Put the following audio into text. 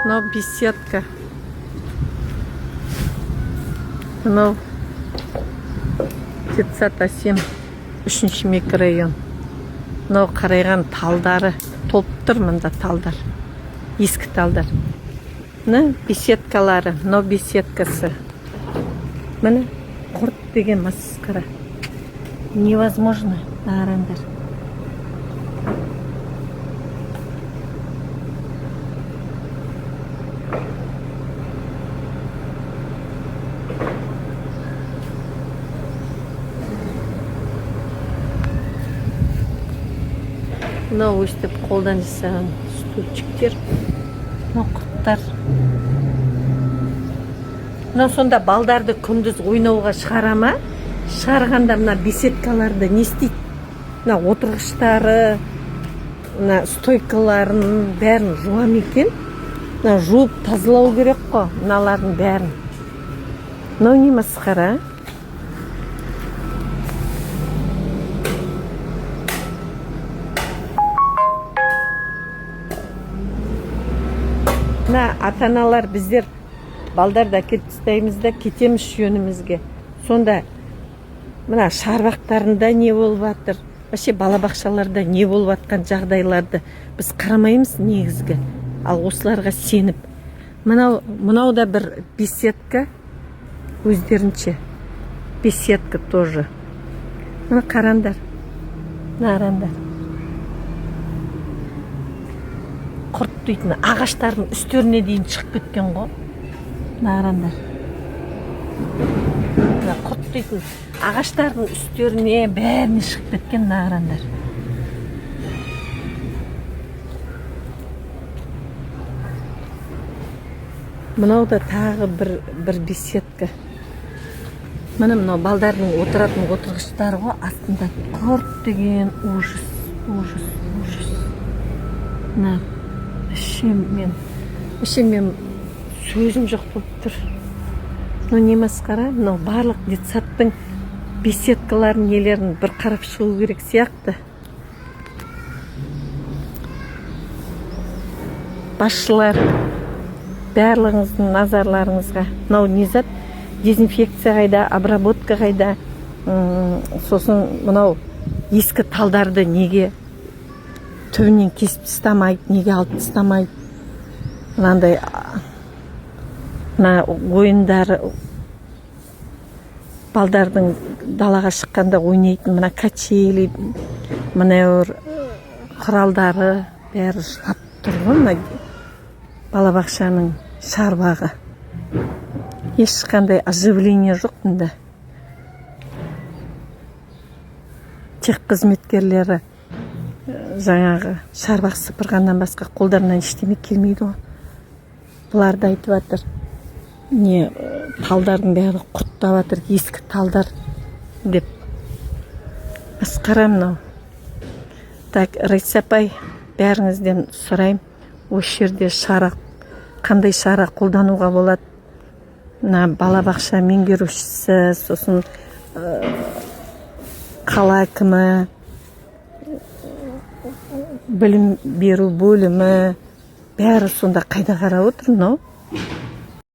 Мынау беседка. Мынау детсад Асем 3-ші микрорайон. Мынау қарайған талдары толып тұр, мында талдар. Ескі талдар. Мына беседкалары, мынау беседкасы. Міне құрт деген масқара. Невозможно, ағарандар. Мынау өстіп қолдан жасаған стульчиктер, мынау құрттар. Мынау сонда балдарды күндіз ойнауға шығара ма? Шығарғанда мына беседкаларды не істейді? Мына отырғыштары, мына стойкаларын бәрін жуа ма екен? Мына жуып тазалау керек қой, мыналардың бәрін. Мынау не масқара? Мына ата-аналар біздер балдарды әкеліп тастаймыз да кетеміз жөнімізге. Сонда мына шарбақтарында не болып жатыр? Вообще балабақшаларда не болып жатқан жағдайларды біз қарамаймыз негізгі. Ал осыларға сеніп. Мынау да бір беседка, өздерінше. Беседка тоже. Мына қарандар. Нарандар. Құрт дейтін ағаштардың үстеріне дейін шығып кеткен ғой. Нарандар. Құрт дейтін ағаштардың үстеріне бәріне шығып кеткен нарандар. Мынау да тағы бір беседка. Міне мынау балдардың отыратын отырғыштары ғой, астында құрт деген ужас. Мына Іші мен сөзім жоқ болып тұр. Мынау не масқара? Мынау барлық детсадтың беседкаларын нелерін бір қарап шығу керек сияқты. Басшылар, барлығыңыздың назарларыңызға. Мынау не зат? Дезинфекция қайда, обработка қайда. Сосын мынау ескі талдарды неге түбінен кесіп тастамайды, неге алып тастамайды. Мынандай ойындары, балдардың далаға шыққанда ойнайтын мына качели, мына құралдары бәрі жылап тұр ғой, мына балабақшаның шарбағы. Ешқандай оживление жоқ мұнда. Тех қызметкерлері жаңағы шарбақ сыпырғаннан басқа қолдарынан ештеме келмейді ғой. Бұларды айтып жатыр. Не талдардың бәрі құрттап жатыр, ескі талдар деп. Масқара мынау. Так, Раиса апай, бәріңізден сұрайым, осы жерде қандай шара қолдануға болады? Балабақша меңгерушісі, сосын қала әкімі, білім беру бөлімі, бәрі сонда қайда қарап отыр, мынау?